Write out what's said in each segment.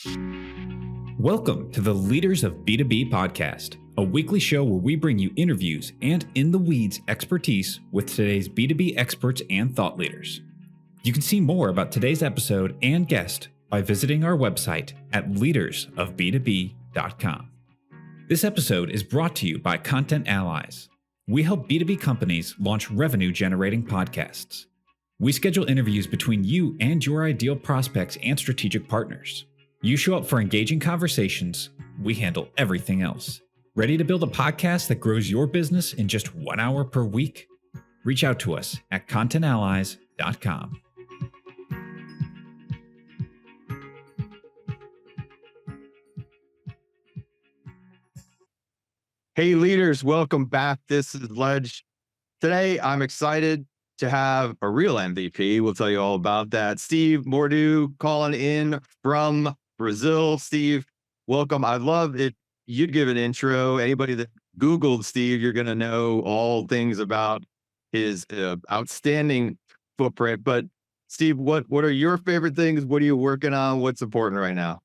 Welcome to the Leaders of B2B podcast, a weekly show where we bring you interviews and in the weeds expertise with today's B2B experts and thought leaders. You can see more about today's episode and guest by visiting our website at leadersofb2b.com. This episode is brought to you by Content Allies. We help B2B companies launch revenue-generating podcasts. We schedule interviews between you and your ideal prospects and strategic partners. You show up for engaging conversations, we handle everything else. Ready to build a podcast that grows your business in just 1 hour per week? Reach out to us at contentallies.com. Hey leaders, welcome back. This is Ledge. Today, I'm excited to have a real MVP. We'll tell you all about that. Steve Mordue calling in from Brazil. Steve, welcome. I'd love it. You'd give an intro. Anybody that Googled Steve, you're going to know all things about his outstanding footprint. But Steve, what are your favorite things? What are you working on? What's important right now?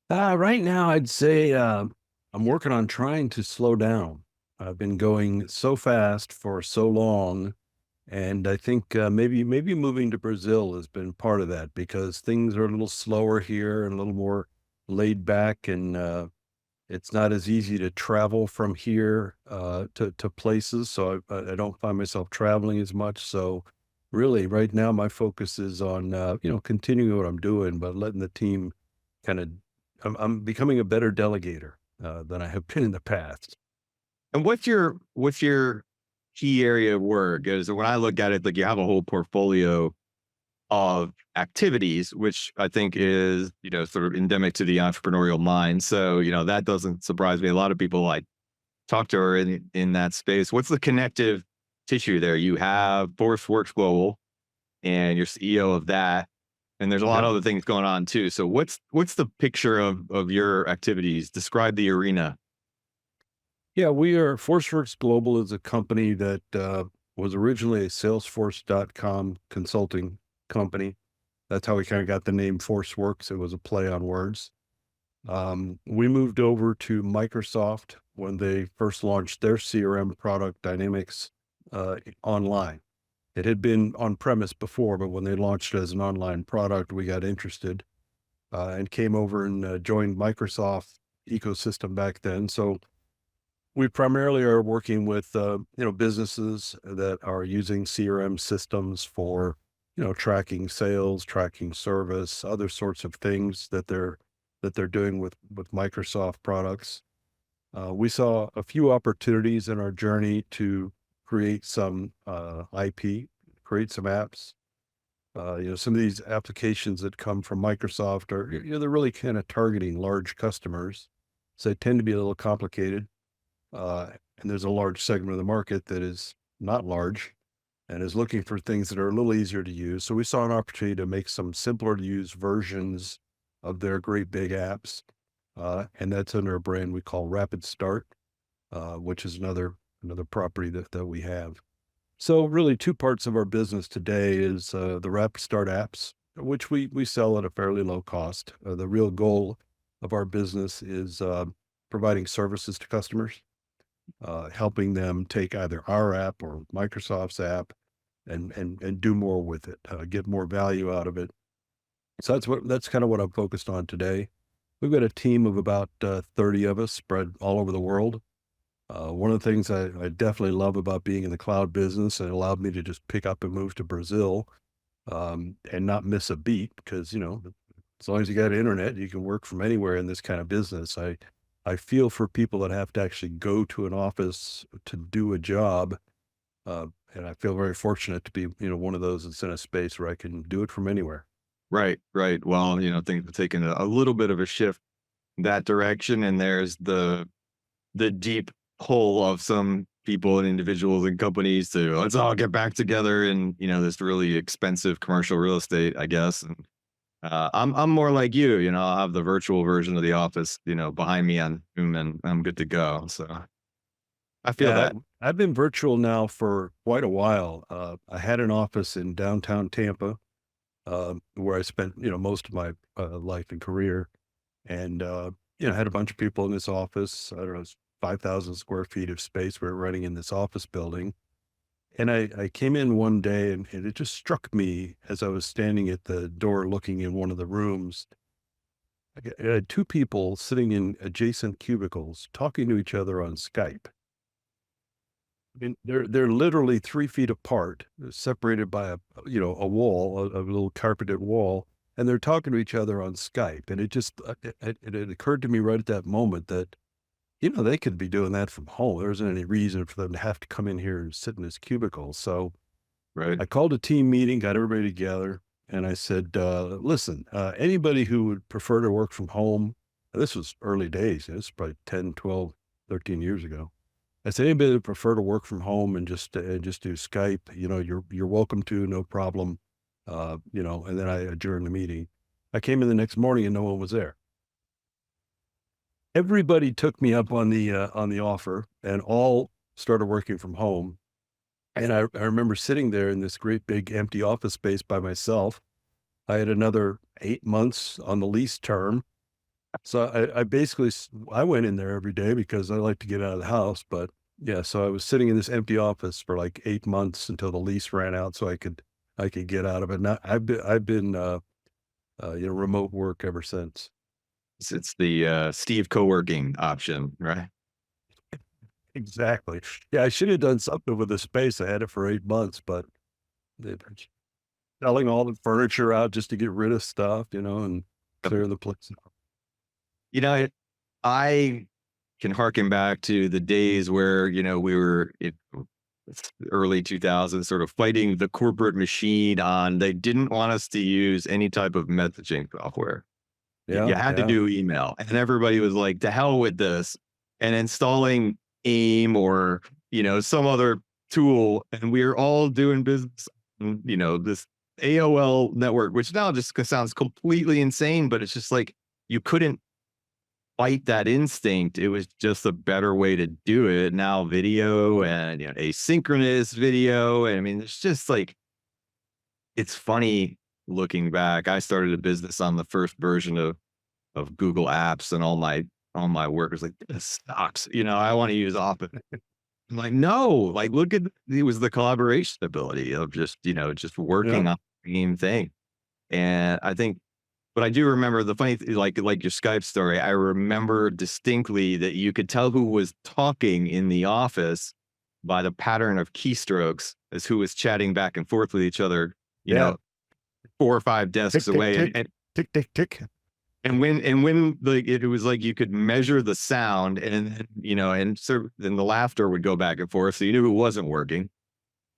Right now, I'd say I'm working on trying to slow down. I've been going so fast for so long, and I think maybe moving to Brazil has been part of that because things are a little slower here and a little more laid back, and it's not as easy to travel from here to places. So I don't find myself traveling as much. So really, right now, my focus is on continuing what I'm doing, but letting the team kind of. I'm becoming a better delegator than I have been in the past. And what's your key area of work? Because when I look at it, like you have a whole portfolio of activities, which I think is, sort of endemic to the entrepreneurial mind. So, that doesn't surprise me. A lot of people like talk to her in that space. What's the connective tissue there? You have Forceworks Global and you're CEO of that. And there's a lot of other things going on too. So what's the picture of your activities? Describe the arena. Yeah, Forceworks Global is a company that was originally a Salesforce.com consulting company. That's how we kind of got the name Forceworks. It was a play on words. We moved over to Microsoft when they first launched their CRM product, Dynamics, online. It had been on premise before, but when they launched it as an online product, we got interested and came over and joined Microsoft ecosystem back then. So we primarily are working with businesses that are using CRM systems for tracking sales, tracking service, other sorts of things that they're doing with Microsoft products. We saw a few opportunities in our journey to create some IP, create some apps. Some of these applications that come from Microsoft are, they're really kind of targeting large customers. So they tend to be a little complicated. And there's a large segment of the market that is not large and is looking for things that are a little easier to use. So we saw an opportunity to make some simpler to use versions of their great big apps. And that's under a brand we call RapidStart, which is another property that we have. So really 2 parts of our business today is the RapidStart apps, which we sell at a fairly low cost. The real goal of our business is providing services to customers, helping them take either our app or Microsoft's app and do more with it, get more value out of it. So that's kind of what I'm focused on today. We've got a team of about 30 of us spread all over the world. One of the things I definitely love about being in the cloud business, it allowed me to just pick up and move to Brazil and not miss a beat because, as long as you got internet, you can work from anywhere in this kind of business. I feel for people that have to actually go to an office to do a job. And I feel very fortunate to be, one of those that's in a space where I can do it from anywhere. Right. Well, things have taken a little bit of a shift that direction. And there's the deep pull of some people and individuals and companies to let's all get back together in, this really expensive commercial real estate, I guess. And I'm more like you, I'll have the virtual version of the office, behind me on Zoom and I'm good to go. So I feel that. I've been virtual now for quite a while. I had an office in downtown Tampa where I spent, most of my life and career. And, had a bunch of people in this office. I don't know, it's 5,000 square feet of space we were running in this office building. And I came in one day and it just struck me as I was standing at the door looking in one of the rooms. I had two people sitting in adjacent cubicles talking to each other on Skype. I mean, they're literally 3 feet apart, separated by a wall, a little carpeted wall, and they're talking to each other on Skype. And it just it occurred to me right at that moment that they could be doing that from home. There isn't any reason for them to have to come in here and sit in this cubicle. So Right. I called a team meeting, got everybody together, and I said, listen, anybody who would prefer to work from home, and this was early days, this is probably 10, 12, 13 years ago. I said, anybody that prefer to work from home and just do Skype, you're welcome to, no problem. And then I adjourned the meeting. I came in the next morning and no one was there. Everybody took me up on the offer and all started working from home. And I remember sitting there in this great big empty office space by myself. I had another 8 months on the lease term. So I basically, I went in there every day because I like to get out of the house. But yeah, so I was sitting in this empty office for like 8 months until the lease ran out so I could get out of it. Now I've been remote work ever since. It's the Steve co-working option, right? Exactly. Yeah, I should have done something with the space. I had it for 8 months, but they're selling all the furniture out just to get rid of stuff, and clear the place out. You know, I can harken back to the days where, we were in early 2000s sort of fighting the corporate machine on they didn't want us to use any type of messaging software. You Yeah, had to yeah, do email. And everybody was like, to hell with this. And installing AIM or, some other tool. And we are all doing business, this AOL network, which now just sounds completely insane, but it's just like you couldn't fight that instinct. It was just a better way to do it. Now video and asynchronous video. I mean, it's just like it's funny looking back. I started a business on the first version of Google Apps, and all my workers like, this sucks. I want to use Office. I'm like, no, like look at it was the collaboration ability of just yeah, working on the same thing. And I think, but I do remember the funny like your Skype story. I remember distinctly that you could tell who was talking in the office by the pattern of keystrokes as who was chatting back and forth with each other, you yeah. know, 4 or 5 desks Tick, tick, away. tick, And tick, tick, tick. when like it was like you could measure the sound and then, and so then the laughter would go back and forth. So you knew it wasn't working.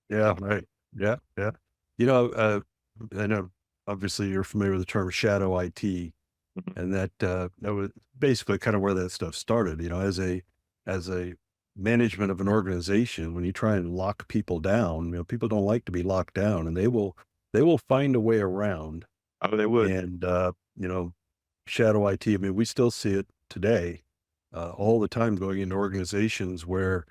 Yeah, right. Yeah, yeah. You know, I know obviously you're familiar with the term shadow IT, Mhm. and that was basically kind of where that stuff started, as a management of an organization, when you try and lock people down, people don't like to be locked down and they will find a way around. Oh, they would. And shadow IT, I mean, we still see it today, all the time going into organizations where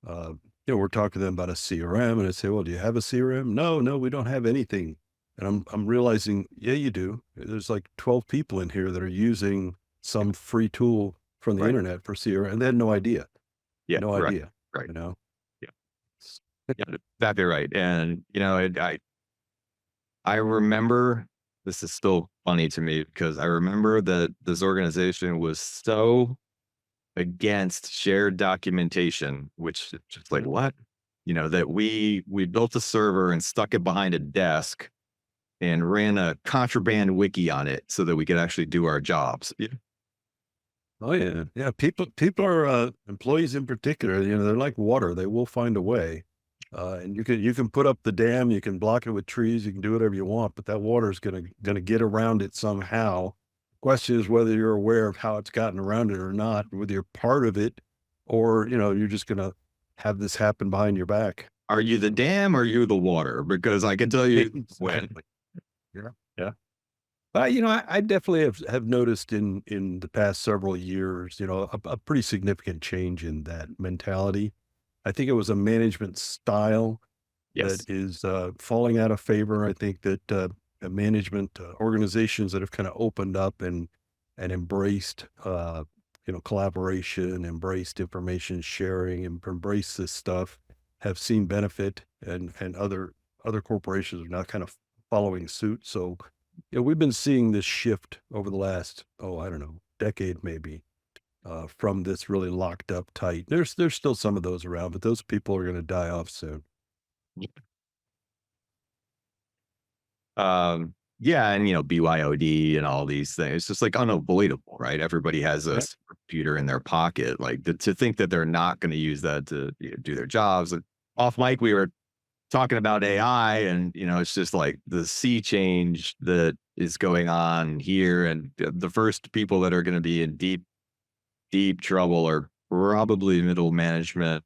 we're talking to them about a CRM and I say, well, do you have a CRM? No, no, we don't have anything. And I'm realizing, yeah, you do. There's like 12 people in here that are using some free tool from the Right. internet for CRM, and they had no idea. Yeah. No Right. idea, Right. you know? Yeah. Yeah. That'd be right. And I remember this is still funny to me because I remember that this organization was so against shared documentation, which is just like what? That we built a server and stuck it behind a desk and ran a contraband wiki on it so that we could actually do our jobs. Yeah. Oh yeah. Yeah. People are, employees in particular, they're like water. They will find a way. And you can put up the dam, you can block it with trees, you can do whatever you want, but that water is gonna get around it somehow. Question is whether you're aware of how it's gotten around it or not, whether you're part of it, or you're just gonna have this happen behind your back. Are you the dam or are you the water? Because I can tell you when. Exactly. Yeah. Yeah. I definitely have noticed in the past several years, a pretty significant change in that mentality. I think it was a management style Yes. that is falling out of favor. I think that management organizations that have kind of opened up and embraced, collaboration, embraced information sharing, and embraced this stuff, have seen benefit, and other corporations are now kind of following suit. So, we've been seeing this shift over the last, I don't know, decade maybe, from this really locked up tight. There's still some of those around, but those people are going to die off soon. Yeah, and BYOD and all these things. It's just like unavoidable, right? Everybody has a Yeah. computer in their pocket. Like to think that they're not going to use that to do their jobs. And off mic, we were talking about AI, and it's just like the sea change that is going on here, and the first people that are going to be in deep trouble are probably middle management,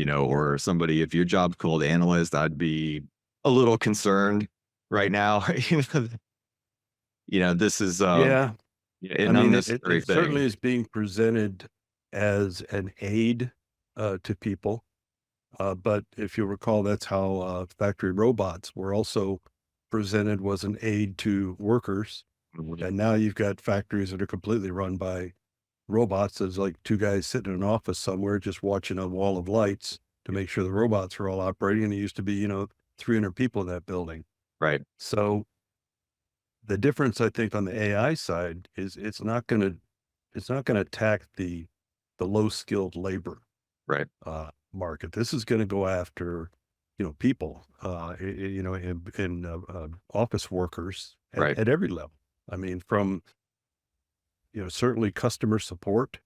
or somebody. If your job's called analyst, I'd be a little concerned right now. This is Yeah. I an mean, it, unnecessary it certainly thing. is being presented as an aid to people. But if you recall, that's how factory robots were also presented, was an aid to workers. And now you've got factories that are completely run by robots. There's like two guys sitting in an office somewhere just watching a wall of lights to make sure the robots are all operating. And it used to be, 300 people in that building. Right, So the difference, I think, on the AI side is it's not gonna attack the low skilled labor right, market. This is gonna go after, people, in office workers right. at every level. I mean, from, certainly customer support.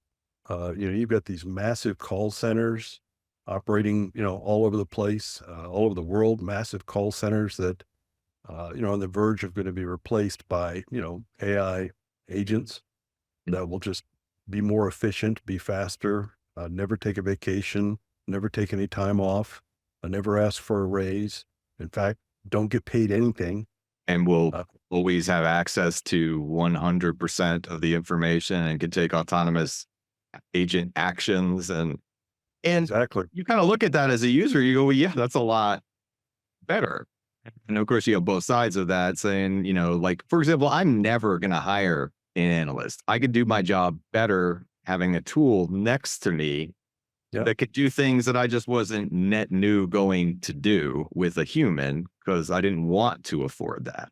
You've got these massive call centers operating, all over the place, all over the world, massive call centers that, on the verge of going to be replaced by, AI agents that will just be more efficient, be faster, never take a vacation, never take any time off, never ask for a raise. In fact, don't get paid anything. And we'll Uh, always have access to 100% of the information and can take autonomous agent actions. And exactly. you kind of look at that as a user, you go, well, yeah, that's a lot better. And of course, you have both sides of that saying, like, for example, I'm never going to hire an analyst. I could do my job better having a tool next to me Yeah. that could do things that I just wasn't net new going to do with a human because I didn't want to afford that.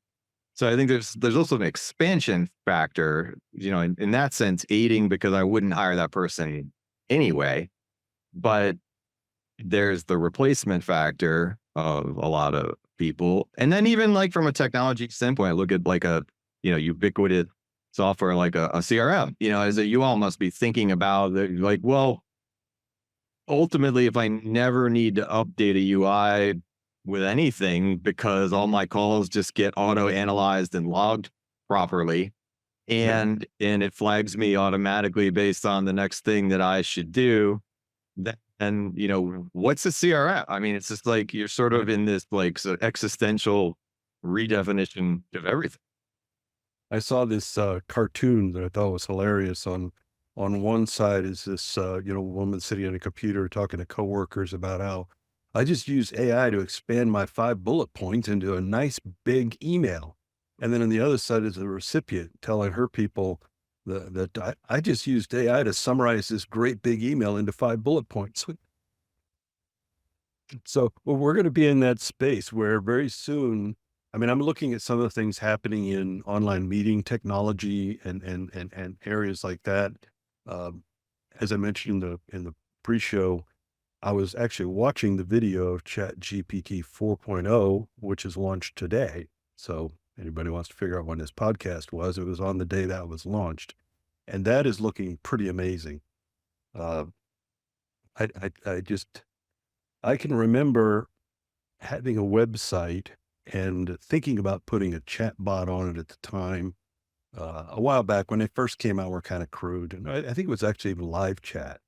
So I think there's also an expansion factor, in that sense, aiding because I wouldn't hire that person anyway. But there's the replacement factor of a lot of people. And then even like from a technology standpoint, I look at like a, ubiquitous software like a CRM, as a, you all must be thinking about the, like, well, ultimately, if I never need to update a UI with anything because all my calls just get auto analyzed and logged properly, Yeah. and it flags me automatically based on the next thing that I should do, then what's a CRM? I mean, it's just like you're sort of in this like existential redefinition of everything. I saw this cartoon that I thought was hilarious. On one side is this woman sitting at a computer talking to coworkers about how I just use AI to expand my 5 bullet points into a nice big email. And then on the other side is the recipient telling her people that I just used AI to summarize this great big email into 5 bullet points. So well, we're going to be in that space where very soon, I mean, I'm looking at some of the things happening in online meeting technology and areas like that. Um, as I mentioned in the pre-show, I was actually watching the video of Chat GPT 4.0, which is launched today. So anybody wants to figure out when this podcast was, it was on the day that was launched, and that is looking pretty amazing. Uh, I can remember having a website and thinking about putting a chat bot on it at the time. A while back when they first came out, were kind of crude. And I think it was actually even live chat.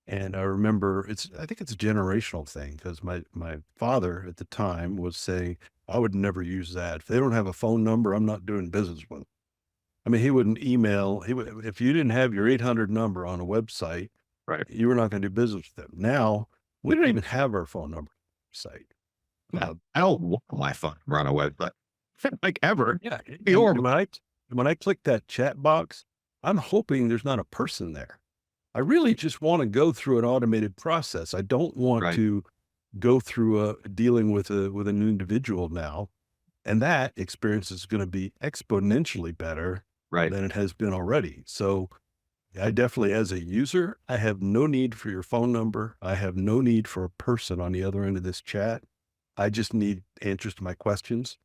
And I remember I think it's a generational thing because my father at the time was saying, I would never use that. If they don't have a phone number, I'm not doing business with them. I mean, he wouldn't email. If you didn't have your 800 number on a website, Right. you were not going to do business with them. Now we don't even have our phone number site. Yeah. I don't want my phone run a website. like ever. Yeah. Be horrible. When I click that chat box, I'm hoping there's not a person there. I really just want to go through an automated process. I don't want Right. to go through dealing with an individual now. And that experience is going to be exponentially better Right. than it has been already. So I definitely, as a user, I have no need for your phone number. I have no need for a person on the other end of this chat. I just need answers to my questions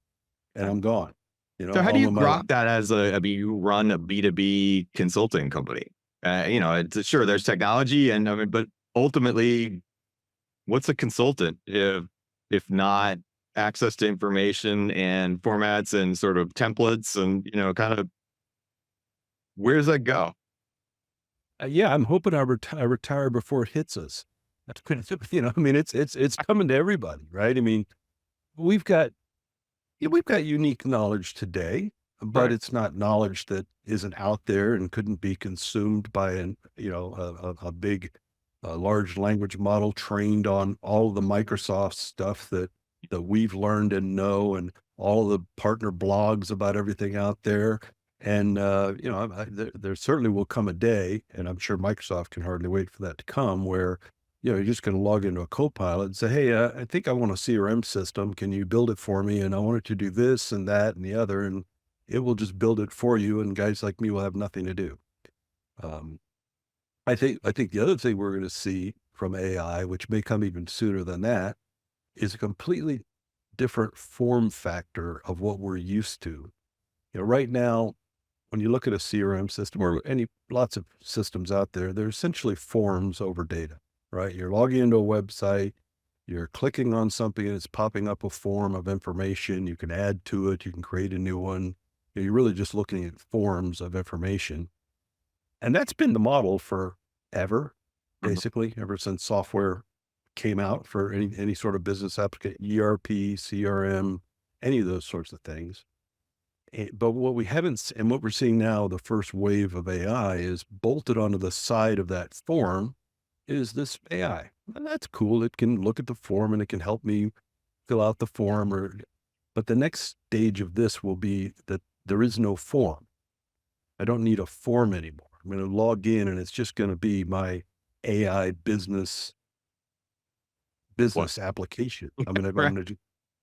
and I'm gone. So how do All you of my grok that I mean, you run a B2B consulting company. It's sure there's technology and I mean, but ultimately, what's a consultant if not access to information and formats and sort of templates and kind of where does that go? yeah, I'm hoping I retire before it hits us. That's kind of, I mean, it's coming to everybody, right? I mean, we've got, we've got unique knowledge today, but Right. it's not knowledge that isn't out there and couldn't be consumed by a big, large language model trained on all of the Microsoft stuff that we've learned and know, and all the partner blogs about everything out there. And, there certainly will come a day, and I'm sure Microsoft can hardly wait for that to come, where, you're just going to log into a Copilot and say, hey, I think I want a CRM system. Can you build it for me? And I want it to do this and that and the other. And it will just build it for you. And guys like me will have nothing to do. Um, I think the other thing we're going to see from AI, which may come even sooner than that, is a completely different form factor of what we're used to. Right now, when you look at a CRM system or lots of systems out there, they're essentially forms over data, right? You're logging into a website, you're clicking on something and it's popping up a form of information. You can add to it. You can create a new one. You're really just looking at forms of information. And that's been the model forever, Mhm. basically, ever since software came out for any sort of business application, ERP, CRM, any of those sorts of things. But what we haven't, and what we're seeing now, the first wave of AI is bolted onto the side of that form is this AI. And that's cool. It can look at the form and it can help me fill out the form but the next stage of this will be that there is no form. I don't need a form anymore. I'm going to log in and it's just going to be my AI What? business application. I'm Right. going to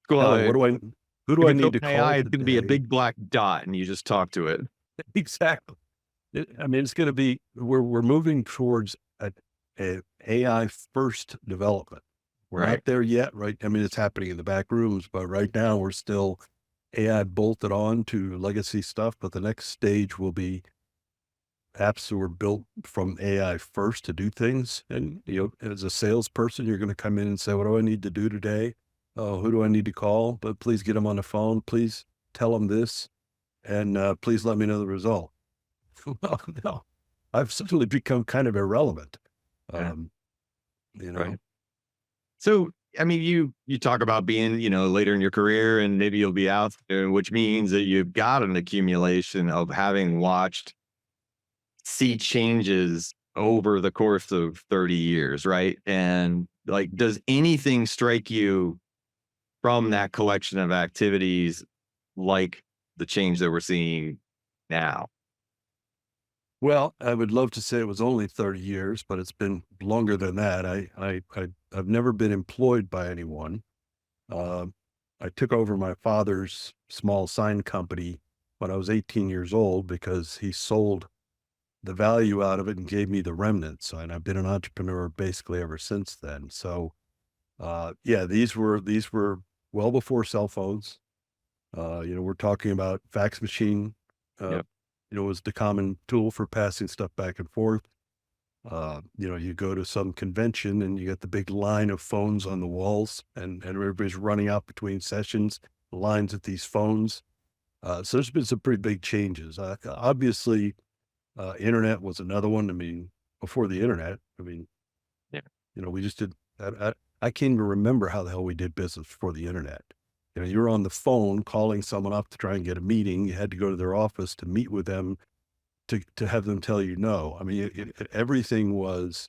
Cool. tell them, who do If I it's need to call OpenAI, it's going to be a today? big black dot, and you just talk to it. Exactly. I mean, it's going to be, we're moving towards a AI first development. We're Right. not there yet, right? I mean, it's happening in the back rooms, but right now we're still AI bolted on to legacy stuff. But the next stage will be apps that were built from AI first to do things. And, as a salesperson, you're going to come in and say, what do I need to do today? Oh, who do I need to call? But please get them on the phone. Please tell them this. And please let me know the result. Well, no, I've suddenly become kind of irrelevant. Yeah. Um, you know, Right. So, I mean, you talk about being, later in your career and maybe you'll be out there, which means that you've got an accumulation of having watched sea changes over the course of 30 years, right? And like, does anything strike you from that collection of activities like the change that we're seeing now? well, I would love to say it was only 30 years, but it's been longer than that. I've never been employed by anyone. Um, I took over my father's small sign company when I was 18 years old because he sold the value out of it and gave me the remnants. And I've been an entrepreneur basically ever since then. So, yeah, these were well before cell phones. We're talking about fax machine, uh, Yep. was the common tool for passing stuff back and forth. You go to some convention and you get the big line of phones on the walls and everybody's running out between sessions, lines at these phones. So there's been some pretty big changes. Obviously, internet was another one. I mean, before the internet, I mean, Yeah. we just did, I can't even remember how the hell we did business before the internet. You were on the phone calling someone up to try and get a meeting. You had to go to their office to meet with them to have them tell you no. I mean, everything was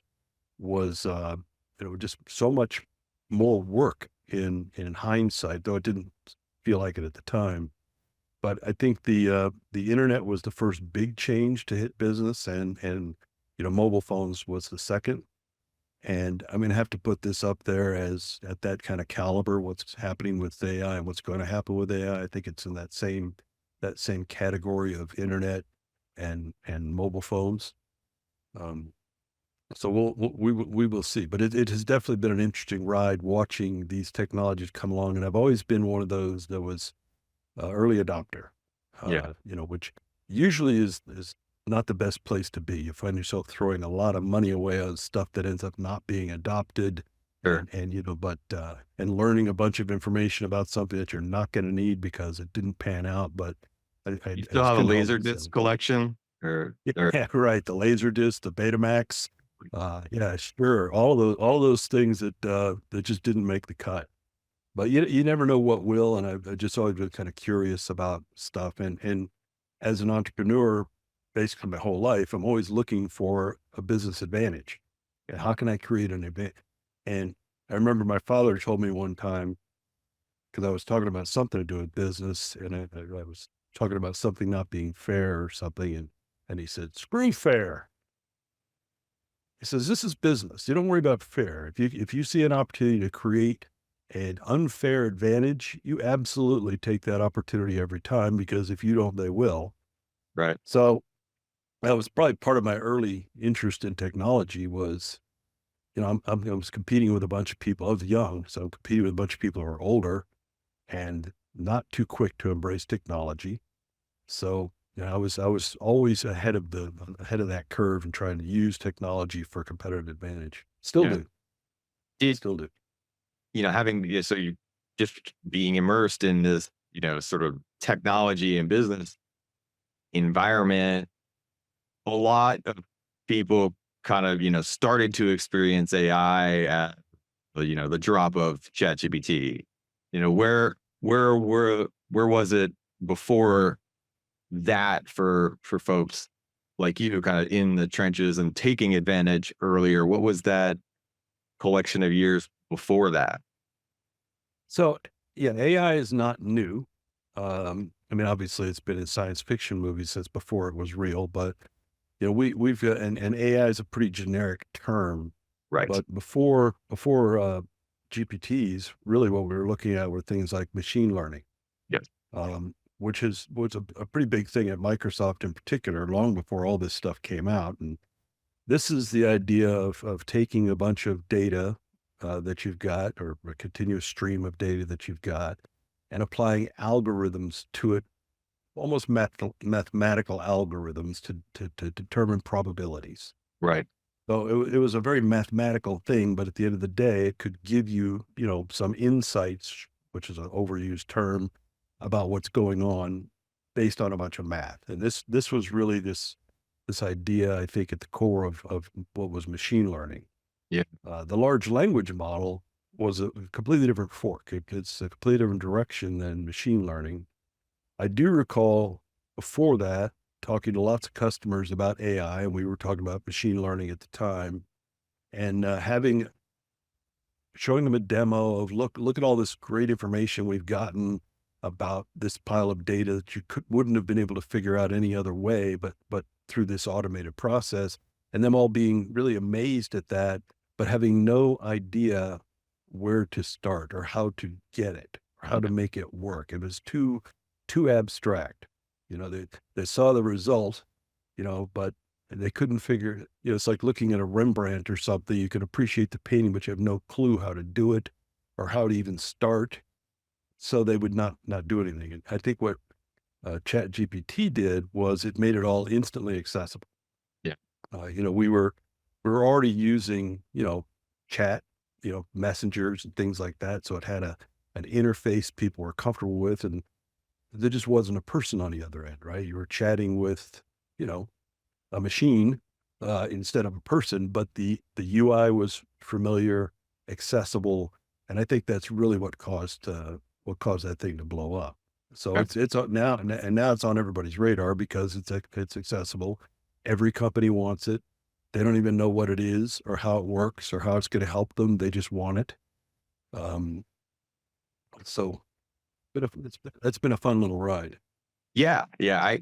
just so much more work in hindsight, though it didn't feel like it at the time. but I think the internet was the first big change to hit business, and mobile phones was the second. And I'm going to have to put this up there as at that kind of caliber, what's happening with AI and what's going to happen with AI. I think it's in that same category of internet and mobile phones. Um, so we will see, but it has definitely been an interesting ride watching these technologies come along. And I've always been one of those that was early adopter, Yeah. which usually is not the best place to be. You find yourself throwing a lot of money away on stuff that ends up not being adopted, Sure. and learning a bunch of information about something that you're not going to need because it didn't pan out. But I You still just have a couldn't help laser but say, disc collection or yeah, right. The Laserdisc, the Betamax, yeah, sure. All those things that just didn't make the cut. But you never know what will, and I've just always been kind of curious about stuff. And as an entrepreneur, basically my whole life, I'm always looking for a business advantage. And how can I create an advantage? And I remember my father told me one time, because I was talking about something to do with business, and I was talking about something not being fair or something, and he said, "Screw fair." He says, "This is business. You don't worry about fair. If you see an opportunity to create an unfair advantage, you absolutely take that opportunity every time, because if you don't, they will." right. So that was probably part of my early interest in technology was, I was competing with a bunch of people. I was young, so I'm competing with a bunch of people who are older and not too quick to embrace technology. So, I was always ahead of that curve and trying to use technology for competitive advantage. Still Yeah. do, Did still do. having so you just being immersed in this, sort of technology and business environment, a lot of people kind of, started to experience AI at the drop of ChatGPT. Where was it before that for folks like you kind of in the trenches and taking advantage earlier? What was that collection of years before that? So, yeah, AI is not new. I mean, obviously, it's been in science fiction movies since before it was real, but we've got, and AI is a pretty generic term. Right. But before GPTs, really what we were looking at were things like machine learning, Yes. which was a pretty big thing at Microsoft in particular, long before all this stuff came out. And this is the idea of taking a bunch of data that you've got, or a continuous stream of data that you've got, and applying algorithms to it, almost mathematical algorithms to determine probabilities. Right. So it was a very mathematical thing, but at the end of the day, it could give you, some insights, which is an overused term, about what's going on based on a bunch of math. And this was really this idea, I think, at the core of what was machine learning. Yeah. The large language model was a completely different fork. It's a completely different direction than machine learning. I do recall before that talking to lots of customers about AI, and we were talking about machine learning at the time, and showing them a demo of look at all this great information we've gotten about this pile of data that you wouldn't have been able to figure out any other way, but through this automated process, and them all being really amazed at that, but having no idea where to start or how to get it or how to make it work. It was too abstract. They saw the result, but they couldn't figure, it's like looking at a Rembrandt or something. You can appreciate the painting, but you have no clue how to do it or how to even start. So they would not do anything. And I think what Chat GPT did was it made it all instantly accessible. Yeah. We were already using, chat, messengers and things like that. So it had an interface people were comfortable with, and there just wasn't a person on the other end, right? You were chatting with, a machine instead of a person, but the UI was familiar, accessible, and I think that's really what caused that thing to blow up. So Okay. it's on now, and now it's on everybody's radar because it's accessible. Every company wants it. They don't even know what it is or how it works or how it's going to help them. They just want it. Um, so, it's been a fun little ride. Yeah. Yeah.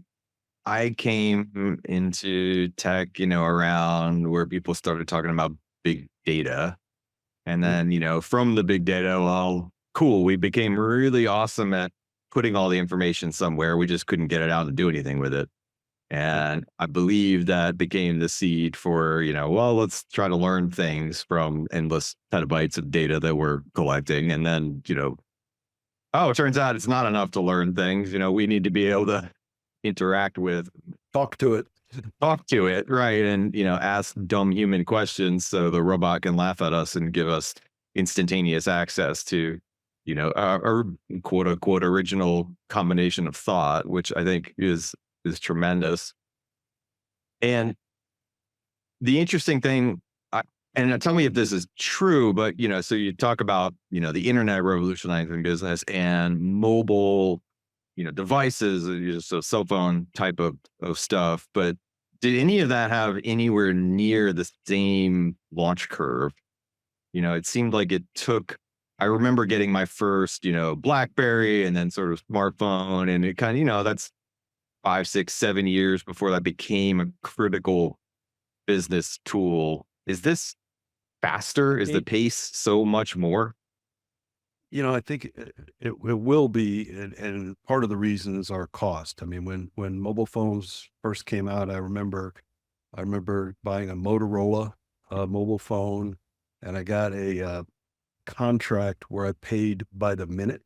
I came into tech, around where people started talking about big data. And Mm. then, from the big data, well, cool. We became really awesome at putting all the information somewhere. We just couldn't get it out and do anything with it. Yep. And I believe that became the seed for, well, let's try to learn things from endless petabytes of data that we're collecting. And then, oh, it turns out it's not enough to learn things. We need to be able to interact with, Talk to it. talk to it, right? And, ask dumb human questions so the robot can laugh at us and give us instantaneous access to, our quote unquote original combination of thought, which I think is tremendous. And the interesting thing, and tell me if this is true, but so you talk about the internet revolutionizing business and mobile, devices, so cell phone type of stuff. But did any of that have anywhere near the same launch curve? It seemed like it took. I remember getting my first, BlackBerry, and then sort of smartphone, and it kind of, that's 5, 6, 7 years before that became a critical business tool. Is this faster? Is the It, pace so much more? I think it will be, and part of the reason is our cost. I mean, when mobile phones first came out, I remember buying a Motorola mobile phone, and I got a contract where I paid by the minute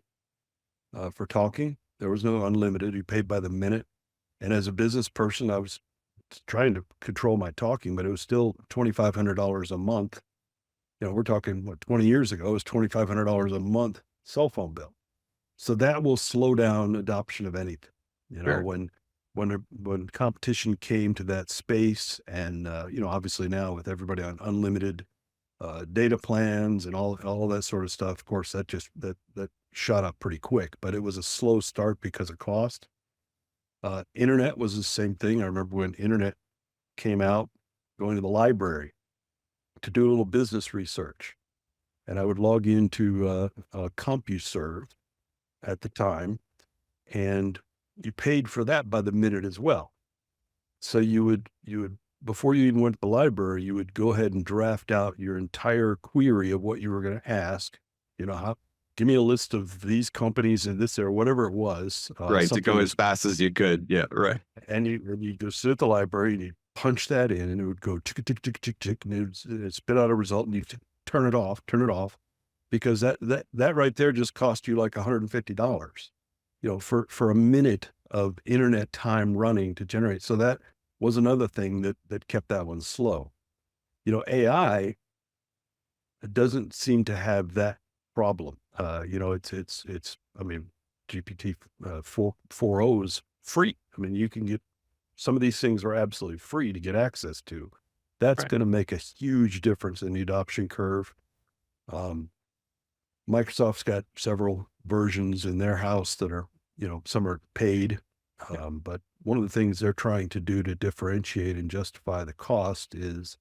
for talking. There was no unlimited; you paid by the minute. And as a business person, I was trying to control my talking, but it was still $2,500 a month. We're talking what 20 years ago, it was $2,500 a month cell phone bill. So that will slow down adoption of anything. Sure. When competition came to that space, and obviously now with everybody on unlimited data plans and all that sort of stuff, of course that shot up pretty quick. But it was a slow start because of cost. Internet was the same thing. I remember when internet came out, going to the library to do a little business research, and I would log into CompuServe at the time, and you paid for that by the minute as well. So you would before you even went to the library, you would go ahead and draft out your entire query of what you were going to ask. How give me a list of these companies and this or whatever it was. Right. To go Something, as fast as you could. Yeah. Right. and you go sit at the library and you punch that in, and it would go tick tick tick tick tick, and it'd spit out a result, and you turn it off, because that right there just cost you like $150, for a minute of internet time running to generate. So that was another thing that kept that one slow. AI doesn't seem to have that problem. It's I mean, GPT 4.0 is free. I mean, you can get some of these things are absolutely free to get access to. That's Right. going to make a huge difference in the adoption curve. Um, Microsoft's got several versions in their house that are, some are paid. But one of the things they're trying to do to differentiate and justify the cost is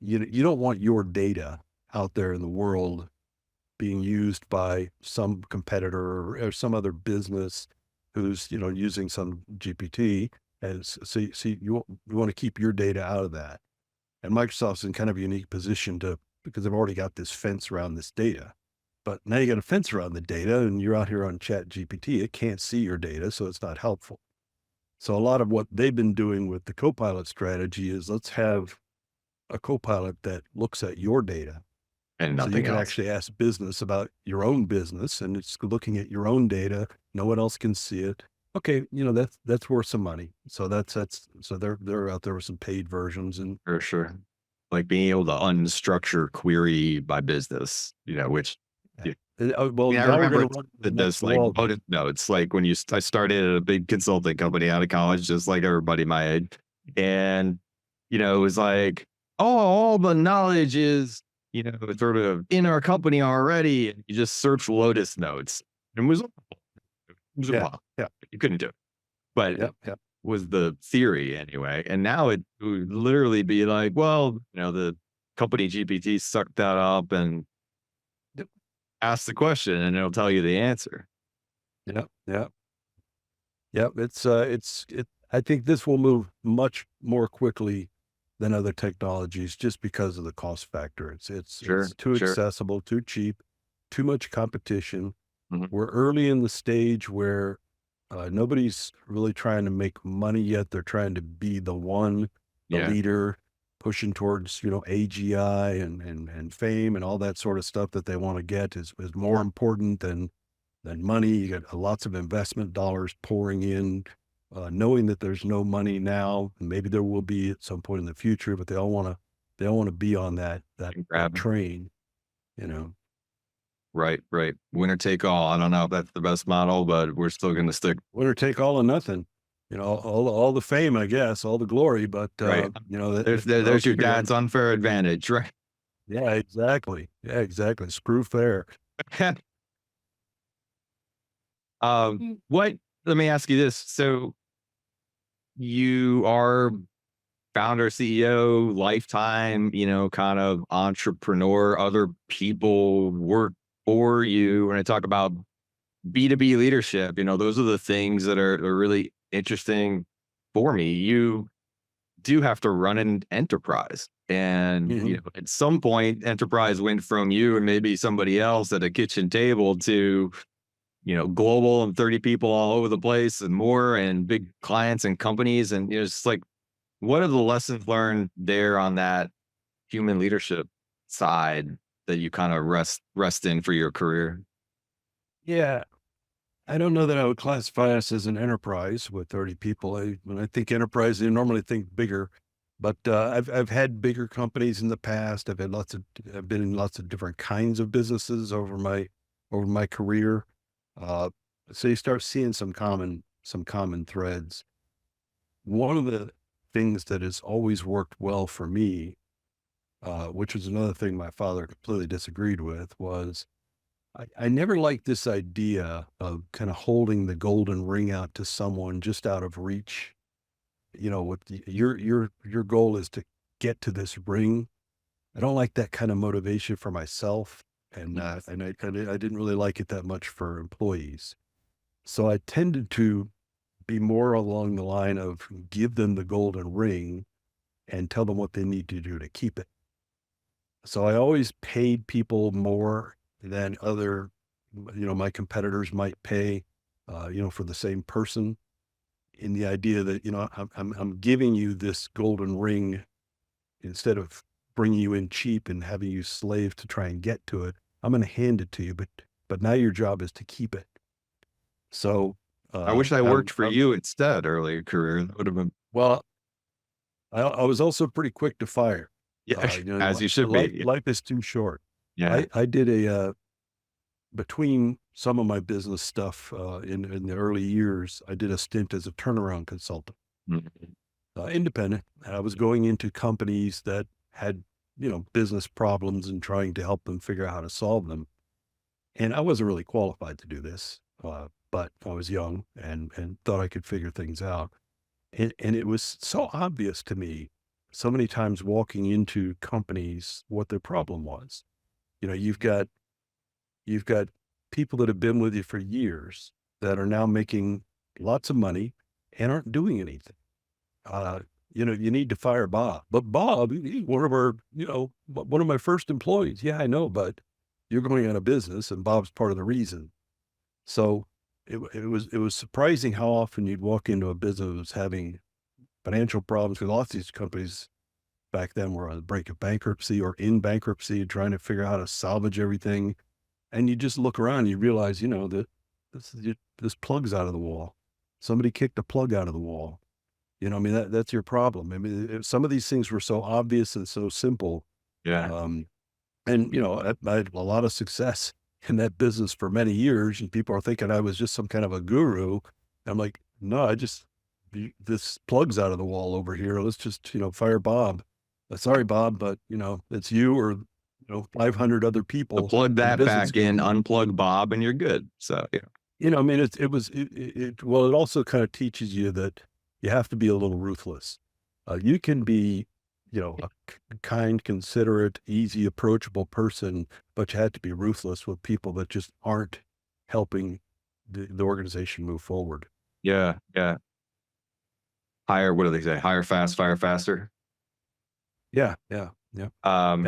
you don't want your data out there in the world being used by some competitor or some other business who's, using some GPT. As see, you want to keep your data out of that. And Microsoft's in kind of a unique position because they've already got this fence around this data. But now you got a fence around the data, and you're out here on Chat GPT. It can't see your data, so it's not helpful. So a lot of what they've been doing with the Copilot strategy is, let's have a Copilot that looks at your data. And So you nothing can else. actually ask business about your own business, and it's looking at your own data. No one else can see it. Okay, that's worth some money. So so they're out there with some paid versions, and For sure. Like being able to unstructure query by business, which well, I now we're remember going to run to the that next this like, wall. no, it's like when I started at a big consulting company out of college, just like everybody my age. And, it was like, oh, all the knowledge is, sort of in our company already. And you just search Lotus notes. It was Yeah, impossible. yeah, You couldn't do it. But yeah, yeah. was the theory anyway. And now it would literally be like, well, the company GPT sucked that up and Yep. ask the question and it'll tell you the answer. Yeah. Yeah. Yeah. I think this will move much more quickly than other technologies just because of the cost factor. It's Sure, too sure. accessible, too cheap, too much competition. Mhm. We're early in the stage where nobody's really trying to make money yet. They're trying to be the one, the Yeah, leader, pushing towards, AGI and fame and all that sort of stuff that they want to get is more important than money. You got lots of investment dollars pouring in, knowing that there's no money now. Maybe there will be at some point in the future, but they all want to be on that grab it. train, you know. Right, right. Winner take all. I don't know if that's the best model, but we're still gonna stick. Winner take all or nothing. All the fame, I guess, all the glory, but Right. There's your okay, dad's unfair advantage, right? yeah, exactly. Yeah, exactly. Screw fair. What let me ask you this. So you are founder, CEO, lifetime, kind of entrepreneur, other people work for you. When I talk about B2B leadership, those are the things that are really interesting for me. You do have to run an enterprise. And, Mhm. at some point, enterprise went from you and maybe somebody else at a kitchen table to, global and 30 people all over the place and more and big clients and companies. And, it's like, what are the lessons learned there on that human leadership side that you kind of rest in for your career? Yeah, I don't know that I would classify us as an enterprise with 30 people. When I think enterprise, I normally think bigger, but I've had bigger companies in the past. I've been in lots of different kinds of businesses over my career. Uh, so you start seeing some common threads. One of the things that has always worked well for me, which was another thing my father completely disagreed with, was I never liked this idea of kind of holding the golden ring out to someone just out of reach. Your goal is to get to this ring. I don't like that kind of motivation for myself, and I didn't really like it that much for employees. So I tended to be more along the line of give them the golden ring and tell them what they need to do to keep it. So I always paid people more than my competitors might pay, for the same person, in the idea that, I'm giving you this golden ring instead of bringing you in cheap and having you slave to try and get to it. I'm going to hand it to you, but now your job is to keep it. So, I wish I I, worked for you instead early in career. That would have been, well, I was also pretty quick to fire. yeah, as you should Life be. life is too short. Yeah. I did between some of my business stuff, in the early years, I did a stint as a turnaround consultant, Mhm. independent. And I was going into companies that had, business problems and trying to help them figure out how to solve them. And I wasn't really qualified to do this, but I was young and thought I could figure things out. And it was so obvious to me so many times walking into companies what their problem was. You've got people that have been with you for years that are now making lots of money and aren't doing anything. Uh, you need to fire Bob, but Bob, one of my first employees. Yeah, I know, but you're going out of business, and Bob's part of the reason. So it was surprising how often you'd walk into a business that was having financial problems, because lots of these companies back then were on the brink of bankruptcy or in bankruptcy, trying to figure out how to salvage everything. And you just look around, you realize, that this plug's out of the wall. Somebody kicked a plug out of the wall. That's your problem. I mean, some of these things were so obvious and so simple. Yeah. Um, and I had a lot of success in that business for many years, and people are thinking I was just some kind of a guru. I'm like, no, this plug's out of the wall over here. Let's just, fire Bob. Sorry, Bob, but it's you or 500 other So people plug in the that business. back in, unplug Bob, and you're good. So, yeah. I mean, well, it also kind of teaches you that you have to be a little ruthless. You can be, a kind, considerate, easy, approachable person, but you have to be ruthless with people that just aren't helping the organization move forward. Yeah. Yeah. Hire, what do they say? Hire fast, fire faster. Yeah, yeah, yeah. Um,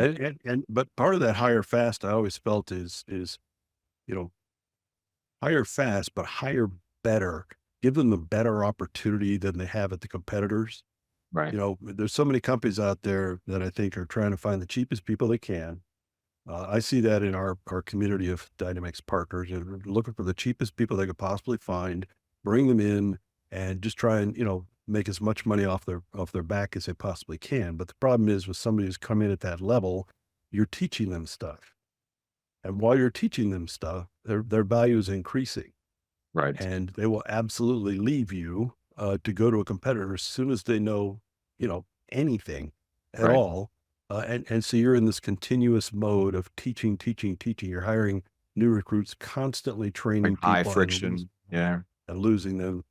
But part of that hire fast, I always felt is you know hire fast, but hire better. Give them a better opportunity than they have at the competitors. right. There's so many companies out there that I think are trying to find the cheapest people they can. I see that in our community of Dynamics partners, and we're looking for the cheapest people they could possibly find, bring them in, and just try and make as much money off their back as they possibly can. But the problem is with somebody who's come in at that level, you're teaching them stuff, and while you're teaching them stuff, their value is increasing, Right. and they will absolutely leave you to go to a competitor as soon as they know anything at Right. all. And so you're in this continuous mode of teaching, teaching, teaching. You're hiring new recruits, constantly Like training high people friction. Yeah. and losing them.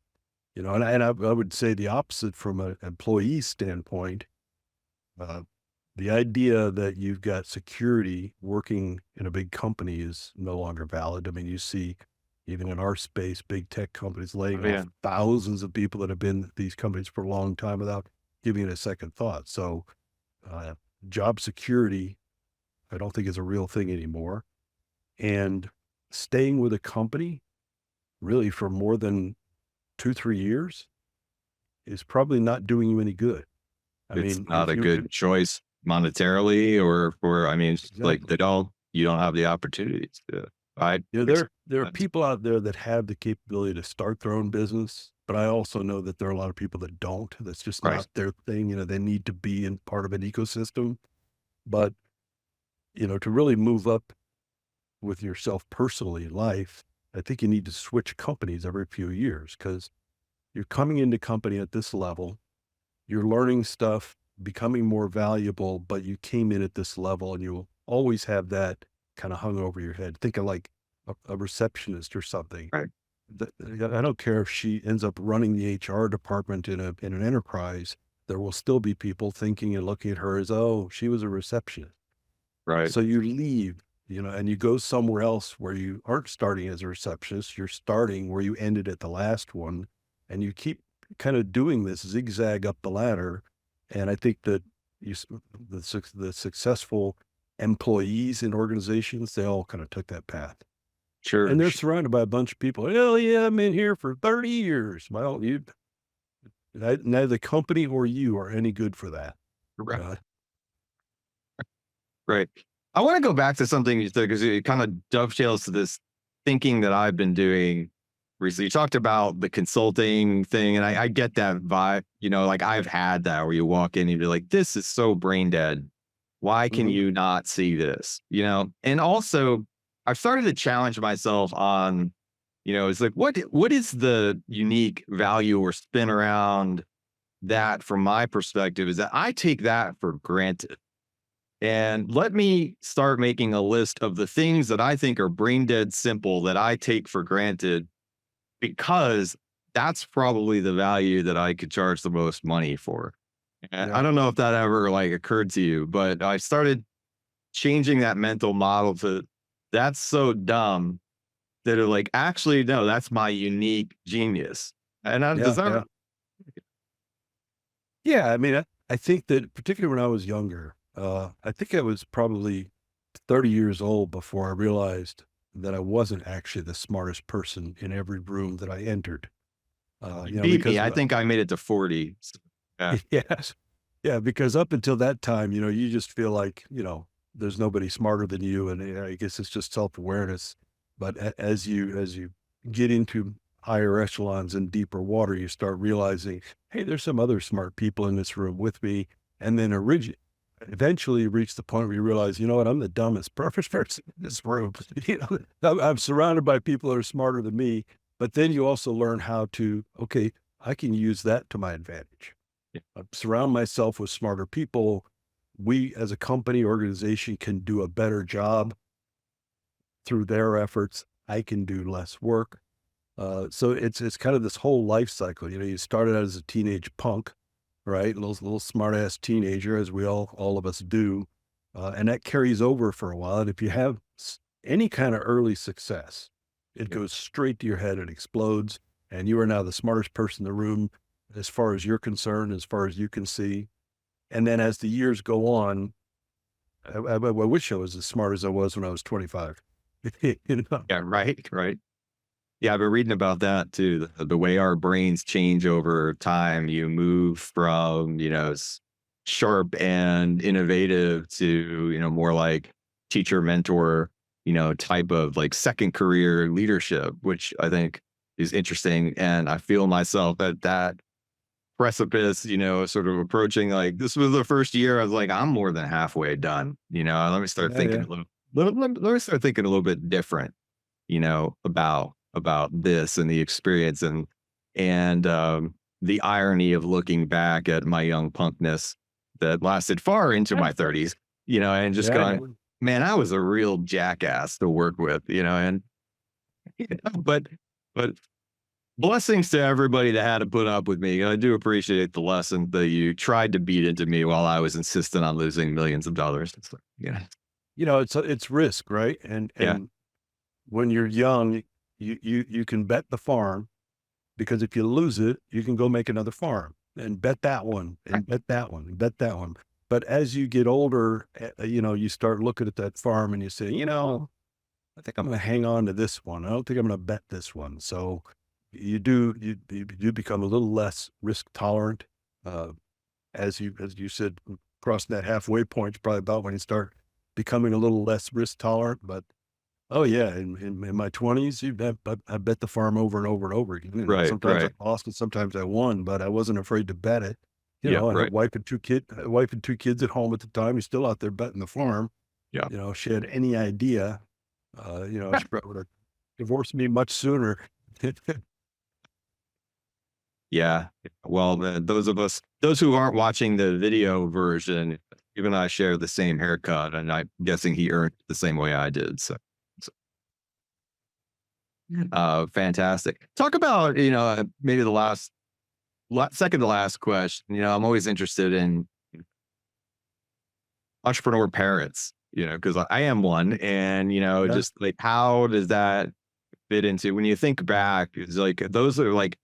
And I would say the opposite from an employee standpoint. Uh, the idea that you've got security working in a big company is no longer valid. I mean, you see, even in our space, big tech companies laying Oh, yeah. off thousands of people that have been at these companies for a long time without giving it a second thought. So, uh, job security, I don't think is a real thing anymore. And staying with a company really for more than 2, 3 years is probably not doing you any good. I It's mean, not a good choice monetarily or for, I mean, it's like exactly. you don't have the opportunities to, I, There are people out there that have the capability to start their own business, but I also know that there are a lot of people that don't. That's just right. not their thing. They need to be in part of an ecosystem. But, to really move up with yourself personally in life, I think you need to switch companies every few years because you're coming into company at this level, you're learning stuff, becoming more valuable, but you came in at this level and you'll always have that kind of hung over your head. Think of like a receptionist or something. Right. I don't care if she ends up running the HR department in an enterprise, there will still be people thinking and looking at her as, oh, she was a receptionist. Right. So you leave, and you go somewhere else where you aren't starting as a receptionist. You're starting where you ended at the last one, and you keep kind of doing this zigzag up the ladder. And I think that the successful employees in organizations, they all kind of took that path. Sure. And they're surrounded by a bunch of people. Oh yeah, I'm in here for 30 years. Well, neither the company or you are any good for that. Right. Uh, Right. I want to go back to something you said because it kind of dovetails to this thinking that I've been doing recently. You talked about the consulting thing, and I get that vibe. Like I've had that where you walk in and you're like, this is so brain dead. Why can mhm. you not see this? And also I've started to challenge myself on, it's like, what is the unique value or spin around that from my perspective is that I take that for granted. And let me start making a list of the things that I think are brain dead simple that I take for granted because that's probably the value that I could charge the most money for. And I Yeah. don't know if that ever like occurred to you, but I started changing that mental model to that's so dumb that are like, actually, no, that's my unique genius. And does Yeah. that, Yeah. Yeah, I mean, I think that particularly when I was younger, I think I was probably 30 years old before I realized that I wasn't actually the smartest person in every room that I entered. you beat me? Because I think I made it to 40. Yeah. yes, yeah, because up until that time, you just feel like there's nobody smarter than you, and I guess it's just self awareness. But as you get into higher echelons and deeper water, you start realizing, hey, there's some other smart people in this room with me, and then eventually you reach the point where you realize, you know what, I'm the dumbest person in this room. I'm surrounded by people that are smarter than me, but then you also learn how to, okay, I can use that to my advantage. Surround myself with smarter people. We as a company organization can do a better job through their efforts. I can do less work. So it's kind of this whole life cycle. You started out as a teenage punk, right? Little smart ass teenager, as we all of us do, and that carries over for a while. And if you have any kind of early success, It goes straight to your head. It explodes. And you are now the smartest person in the room as far as you're concerned, as far as you can see. And then as the years go on, I wish I was as smart as I was when I was 25. You know? Yeah, right, right. Yeah, I've been reading about that too. The way our brains change over time, you move from, sharp and innovative to, more like teacher, mentor, type of like second career leadership, which I think is interesting. And I feel myself at that precipice, sort of approaching. Like, this was the first year I was like, I'm more than halfway done. Let me start Yeah, thinking yeah. a little, let me start thinking a little bit different, about this and the experience, and the irony of looking back at my young punkness that lasted far into my 30s, and just Yeah. going, man, I was a real jackass to work with, and but blessings to everybody that had to put up with me. I do appreciate the lesson that you tried to beat into me while I was insistent on losing millions of dollars. It's like, It's risk, right? And yeah, when you're young, you can bet the farm, because if you lose it, you can go make another farm and bet that one and bet that one and bet that one. But as you get older, you start looking at that farm and you say, I think I'm going to hang on to this one. I don't think I'm going to bet this one. So you do become a little less risk tolerant. As you said, crossing that halfway point is probably about when you start becoming a little less risk tolerant. But oh yeah, in my 20s, I bet the farm over and over and over again. And right, sometimes I right, lost and sometimes I won, but I wasn't afraid to bet it. yeah, I had right, a wife and two kids at home at the time. He's still out there betting the farm. yeah. If she had any idea, she probably would have divorced me much sooner. Yeah. Well, those who aren't watching the video version, even I share the same haircut, and I'm guessing he earned it the same way I did. So, fantastic. Talk about, maybe the second to last question. I'm always interested in entrepreneur parents, because I am one, and, Yeah. just like, how does that fit into when you think back? It's like, those are like,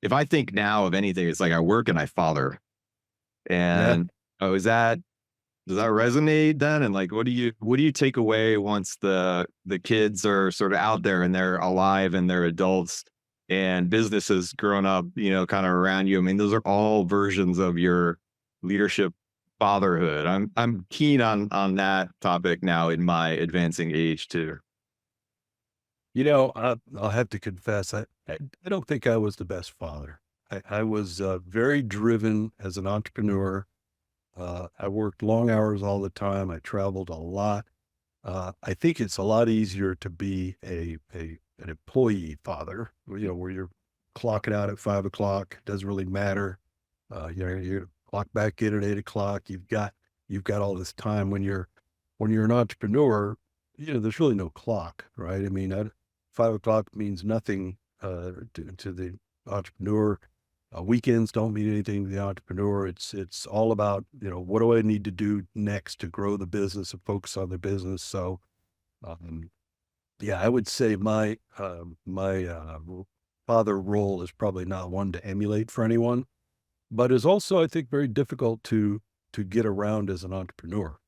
if I think now of anything, it's like I work and I father. Yeah. And oh, does that resonate then? And like, what do you take away once the kids are sort of out there and they're alive and they're adults and businesses grown up, kind of around you? I mean, those are all versions of your leadership fatherhood. I'm keen on that topic now in my advancing age too. I'll have to confess, I don't think I was the best father. I was very driven as an entrepreneur. I worked long hours all the time. I traveled a lot. I think it's a lot easier to be an employee father, where you're clocking out at 5 o'clock. Doesn't really matter. You clock back in at 8 o'clock. You've got all this time. When you're an entrepreneur, there's really no clock, right? I mean, 5 o'clock means nothing to the entrepreneur. Weekends don't mean anything to the entrepreneur. It's all about, what do I need to do next to grow the business and focus on the business. So, um, yeah, I would say my father role is probably not one to emulate for anyone, but is also, I think, very difficult to get around as an entrepreneur.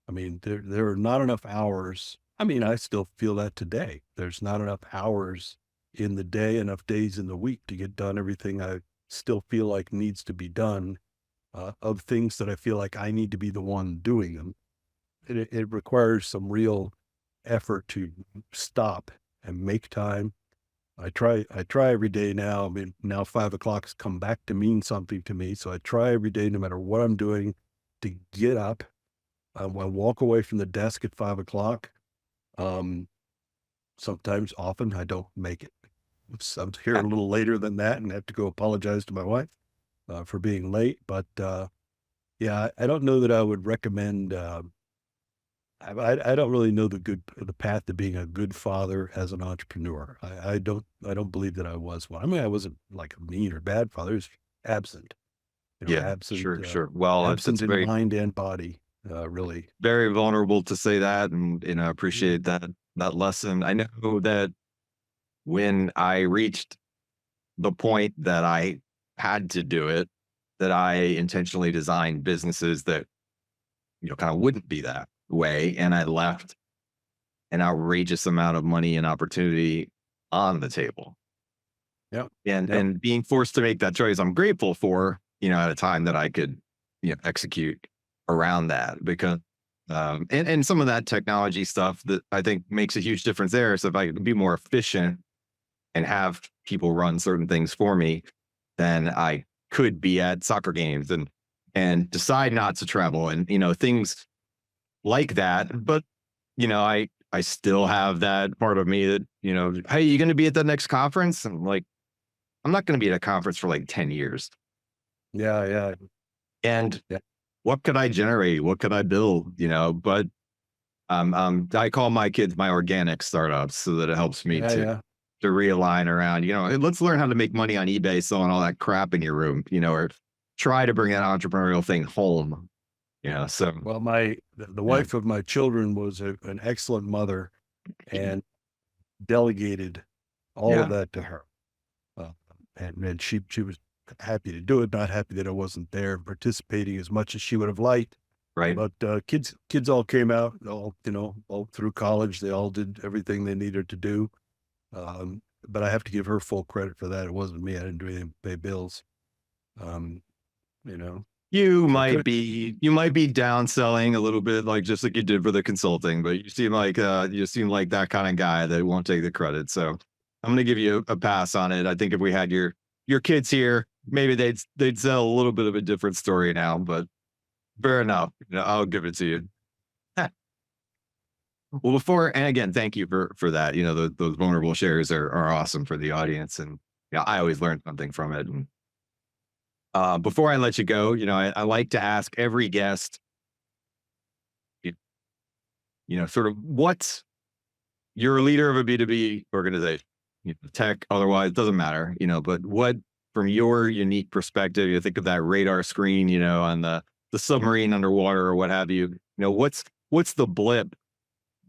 I mean, there are not enough hours. I mean, I still feel that today. There's not enough hours in the day, enough days in the week to get done everything I still feel like needs to be done, of things that I feel like I need to be the one doing them. It requires some real effort to stop and make time. I try every day now. I mean, now 5 o'clock's come back to mean something to me. So I try every day, no matter what I'm doing, to get up. I walk away from the desk at 5 o'clock. Um, Sometimes, often, I don't make it. I'm here a little later than that and have to go apologize to my wife for being late. But yeah, I don't know that I would recommend. I don't really know the path to being a good father as an entrepreneur. I don't believe that I was one. I mean, I wasn't like a mean or bad father. I was absent, Yeah, absent, sure, sure. Well, it's absent in very, mind and body. Really. very vulnerable to say that, and I Mm. appreciate that lesson. I know that when I reached the point that I had to do it, that I intentionally designed businesses that, kind of wouldn't be that way. And I left an outrageous amount of money and opportunity on the table. Yep. And Yep. and being forced to make that choice, I'm grateful for, at a time that I could, execute around that because and some of that technology stuff that I think makes a huge difference there. So if I can be more efficient and have people run certain things for me, then I could be at soccer games and decide not to travel and things like that. But I still have that part of me that, hey, you going to be at the next conference? And like, I'm not going to be at a conference for like 10 years. Yeah. Yeah. And Yeah. what could I generate? What could I build? But I call my kids my organic startups so that it helps me Yeah. Yeah. to realign around, hey, let's learn how to make money on eBay selling all that crap in your room, or try to bring that entrepreneurial thing home. So Well, the yeah, wife of my children was an excellent mother and delegated all of yeah, that to her. Uh, and she was happy to do it, not happy that I wasn't there participating as much as she would have liked. right. But kids all came out, all through college. They all did everything they needed to do. But I have to give her full credit for that. It wasn't me. I didn't do anything to pay bills. Um, you know, so good. You might be downselling a little bit, like just like you did for the consulting, but you seem like that kind of guy that won't take the credit. So I'm gonna give you a pass on it. I think if we had your kids here, maybe they'd tell a little bit of a different story now, but fair enough. I'll give it to you. Well, and again, thank you for that. Those vulnerable shares are awesome for the audience, and I always learn something from it. And before I let you go, I like to ask every guest, you, sort of what's you're a leader of a B2B organization, tech, otherwise doesn't matter, but what from your unique perspective, you think of that radar screen, on the submarine underwater or what have you, what's the blip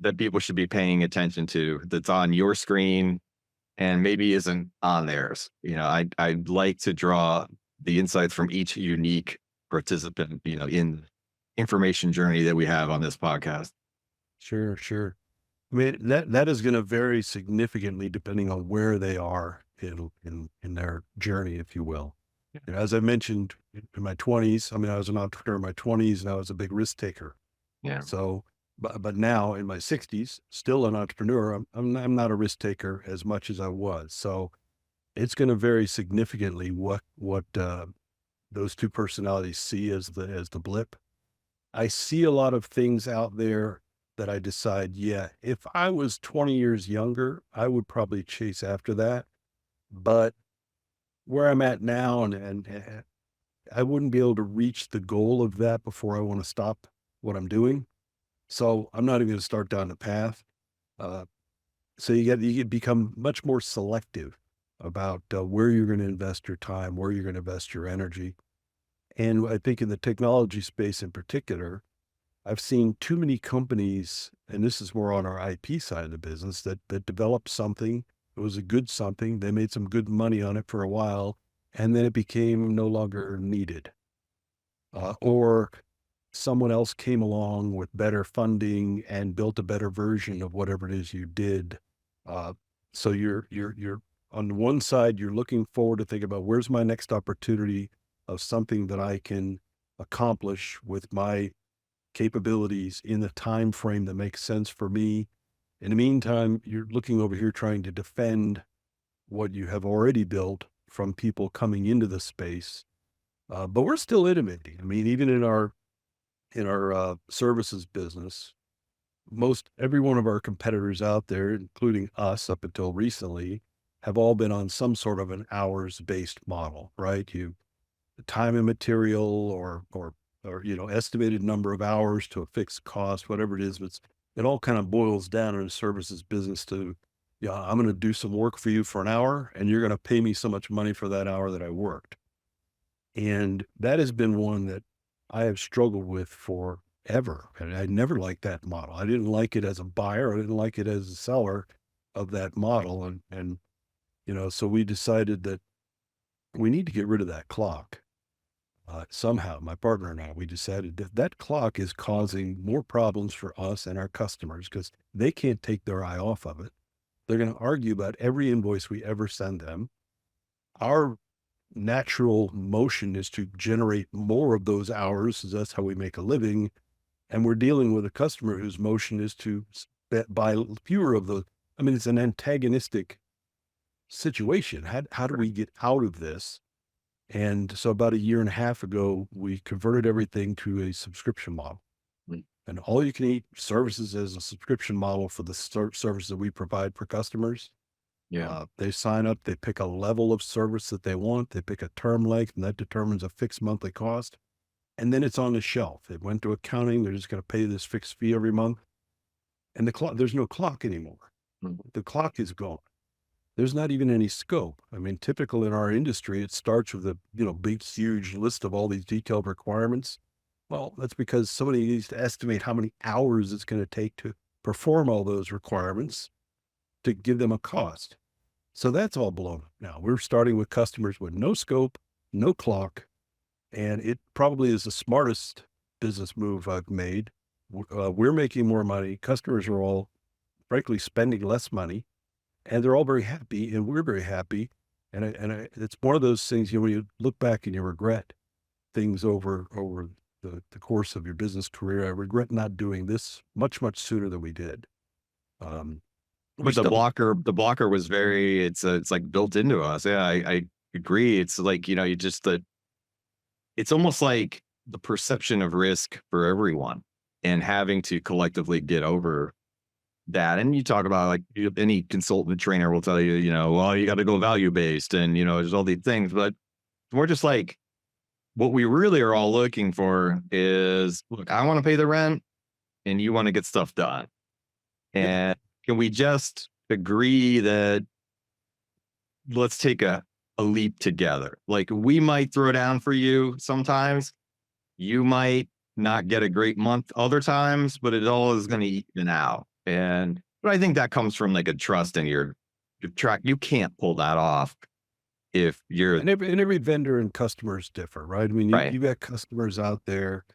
that people should be paying attention to that's on your screen and maybe isn't on theirs? I'd like to draw the insights from each unique participant, in information journey that we have on this podcast. Sure, sure. I mean, that is going to vary significantly depending on where they are in their journey, if you will. As I mentioned in my 20s, I mean, I was an entrepreneur in my 20s and I was a big risk taker. Yeah. So, but now in my 60s, still an entrepreneur, I'm not a risk taker as much as I was. So it's going to vary significantly what those two personalities see as the blip. I see a lot of things out there that I decide, yeah, if I was 20 years younger, I would probably chase after that. But where I'm at now, and I wouldn't be able to reach the goal of that before I want to stop what I'm doing. So I'm not even going to start down the path. Uh, so you become much more selective about where you're going to invest your time, where you're going to invest your energy. And I think in the technology space in particular, I've seen too many companies, and this is more on our IP side of the business, that developed something. It was a good something. They made some good money on it for a while, and then it became no longer needed. Or someone else came along with better funding and built a better version of whatever it is you did. So you're on the one side, you're looking forward to think about where's my next opportunity of something that I can accomplish with my capabilities in the time frame that makes sense for me. In the meantime, you're looking over here trying to defend what you have already built from people coming into the space. But we're still innovating. I mean, even in our services business, most every one of our competitors out there, including us up until recently, have all been on some sort of an hours-based model, right? Time and material or estimated number of hours to a fixed cost, whatever it is. But it all kind of boils down in a services business to, yeah, I'm going to do some work for you for an hour and you're going to pay me so much money for that hour that I worked. And that has been one that I have struggled with forever. And I never liked that model. I didn't like it as a buyer. I didn't like it as a seller. of that model. And, so we decided that we need to get rid of that clock. Somehow, my partner and I, we decided that that clock is causing more problems for us and our customers because they can't take their eye off of it. They're going to argue about every invoice we ever send them. Our natural motion is to generate more of those hours, 'cause that's how we make a living. And we're dealing with a customer whose motion is to buy fewer of those. I mean, it's an antagonistic situation. How do we get out of this? And so about a year and a half ago, we converted everything to a subscription model. Mm. And all you can eat services as a subscription model for the service that we provide for customers. Yeah. They sign up, they pick a level of service that they want, they pick a term length, and that determines a fixed monthly cost. And then it's on the shelf. It went to accounting. They're just going to pay this fixed fee every month. And there's no clock anymore. Mm. The clock is gone. There's not even any scope. I mean, typical in our industry, it starts with a, big, huge list of all these detailed requirements. Well, that's because somebody needs to estimate how many hours it's going to take to perform all those requirements to give them a cost. So that's all blown up now. We're starting with customers with no scope, no clock, and it probably is the smartest business move I've made. We're making more money. Customers are all, frankly, spending less money, and they're all very happy, and we're very happy. And it's one of those things, when you look back and you regret things over the course of your business career. I regret not doing this much sooner than we did. But the blocker was very, it's like built into us. Yeah, I agree. It's like, it's almost like the perception of risk for everyone and having to collectively get over that. And you talk about, like, any consultant trainer will tell you, well, you got to go value based, and, there's all these things, but we're just like, what we really are all looking for is, look, I want to pay the rent and you want to get stuff done. And can we just agree that let's take a leap together? Like, we might throw down for you sometimes. You might not get a great month other times, but it all is going to even out. But I think that comes from, like, a trust in your track. You can't pull that off if you're And every vendor and customers differ, right? I mean, right. you've got customers out there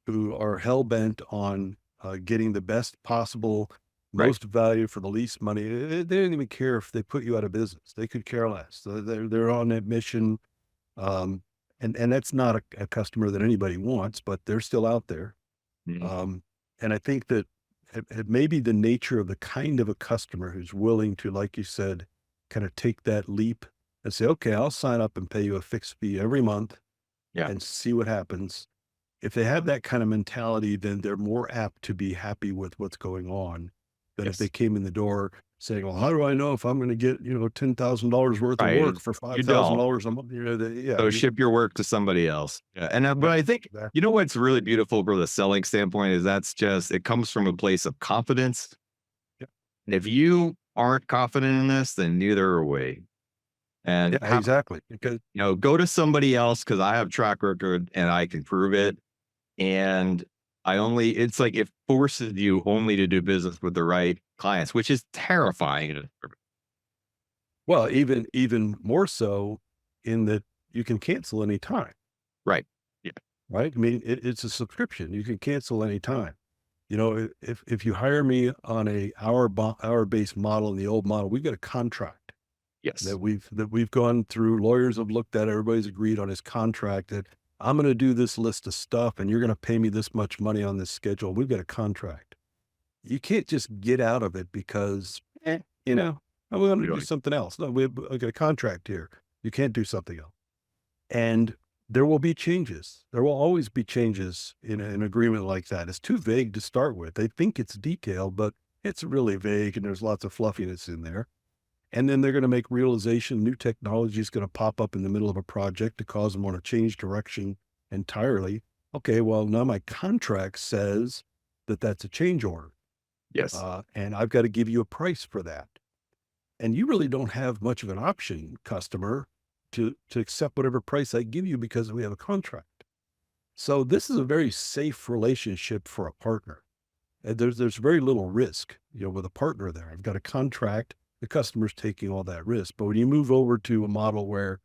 who are hell bent on getting the best possible, Right. most value for the least money. They don't even care if they put you out of business. They could care less. They're on that mission, and that's not a customer that anybody wants, but they're still out there. Mhm. And I think that it may be the nature of the kind of a customer who's willing to, like you said, kind of take that leap and say, okay, I'll sign up and pay you a fixed fee every month Yeah. and see what happens. If they have that kind of mentality, then they're more apt to be happy with what's going on than if Yes. they came in the door saying, well, how do I know if I'm going to get, $10,000 worth Right. of work for You don't. $5,000 a month? So ship your work to somebody else. Yeah. And but I think, exactly. what's really beautiful from the selling standpoint is it comes from a place of confidence. Yeah. And if you aren't confident in this, then neither are we. And Yeah, exactly. Because go to somebody else, because I have track record and I can prove it. And it's like, it forces you only to do business with the right clients, which is terrifying. well, even more so in that you can cancel anytime, Right. Yeah. right? I mean, it's a subscription. You can cancel anytime. If you hire me on a hour-based model in the old model, we've got a contract Yes. that we've gone through. Lawyers have looked at. Everybody's agreed on his contract that I'm going to do this list of stuff, and you're going to pay me this much money on this schedule. We've got a contract. You can't just get out of it because, I'm going to do Really. something else. No, we've got a contract here. You can't do something else. And there will be changes. There will always be changes in an agreement like that. It's too vague to start with. They think it's detailed, but it's really vague, and there's lots of fluffiness in there. And then they're going to make realization new technology is going to pop up in the middle of a project to cause them to want to change direction entirely. Okay, well, now my contract says that that's a change order. Yes. And I've got to give you a price for that. And you really don't have much of an option, customer, to accept whatever price I give you because we have a contract. So this is a very safe relationship for a partner. And there's very little risk, with a partner there. I've got a contract. the customer's taking all that risk. But when you move over to a model where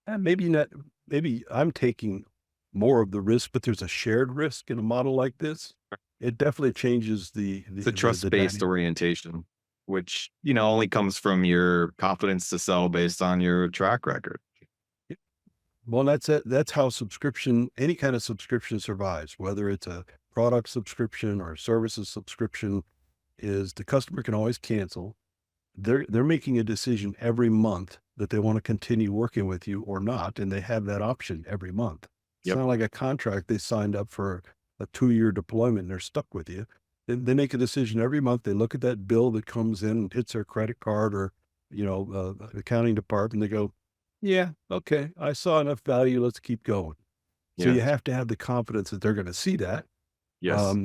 maybe I'm taking more of the risk, but there's a shared risk in a model like this, it definitely changes It's a trust-based orientation, which, only comes from your confidence to sell based on your track record. Well, that's it. That's how any kind of subscription survives, whether it's a product subscription or a services subscription, is the customer can always cancel. They're making a decision every month that they want to continue working with you or not, and they have that option every month. It's Yep. not like a contract they signed up for a 2-year deployment and they're stuck with you. They make a decision every month. They look at that bill that comes in and hits their credit card or, accounting department. They go, yeah, okay, I saw enough value. Let's keep going. So you Yes. have to have the confidence that they're going to see that. Yes.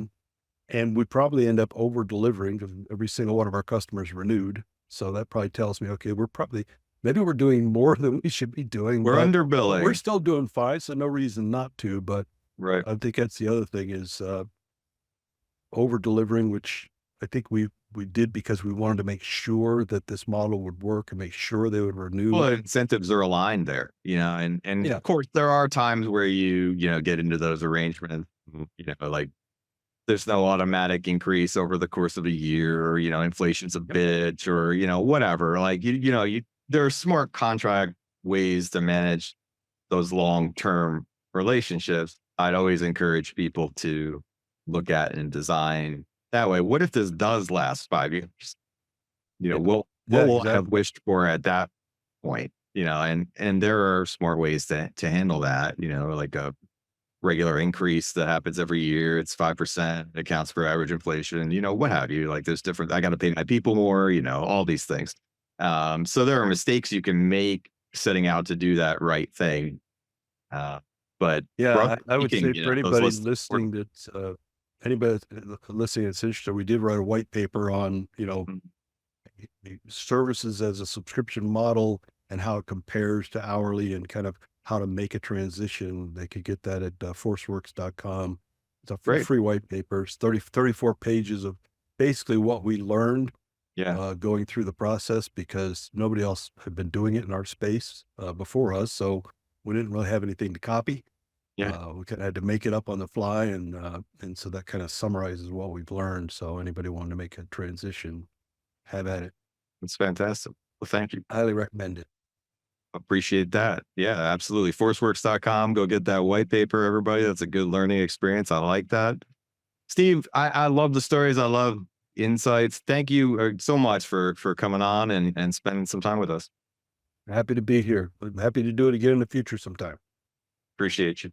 And we probably end up over delivering because every single one of our customers renewed. So that probably tells me, okay, maybe we're doing more than we should be doing. We're but underbilling. We're still doing fine. So no reason not to. But Right. I think that's the other thing is over delivering, which I think we did because we wanted to make sure that this model would work and make sure they would renew. Well, incentives are aligned there, and Yeah. of course there are times where you get into those arrangements, like there's no automatic increase over the course of a year, or, inflation's a bitch, or, whatever. Like, there are smart contract ways to manage those long-term relationships. I'd always encourage people to look at and design that way. What if this does last 5 years? What will I have wished for at that point? And there are smart ways to handle that, like a regular increase that happens every year. It's 5%, accounts for average inflation, what have you. Like there's I got to pay my people more, all these things. So there are mistakes you can make setting out to do that right thing. But Yeah, I would say for anybody lists listening that's interested, we did write a white paper on, the services as a subscription model and how it compares to hourly and kind of how to make a transition. They could get that at forceworks.com. It's a Great. free white paper. It's 34 pages of basically what we learned going through the process, because nobody else had been doing it in our space before us. So we didn't really have anything to copy. Yeah. We kind of had to make it up on the fly. And so that kind of summarizes what we've learned. So anybody wanting to make a transition, have at it. It's fantastic. Well, thank you. Highly recommend it. Appreciate that. Yeah, absolutely. Forceworks.com. Go get that white paper, everybody. That's a good learning experience. I like that. Steve, I love the stories. I love insights. Thank you so much for coming on and spending some time with us. Happy to be here. I'm happy to do it again in the future sometime. Appreciate you.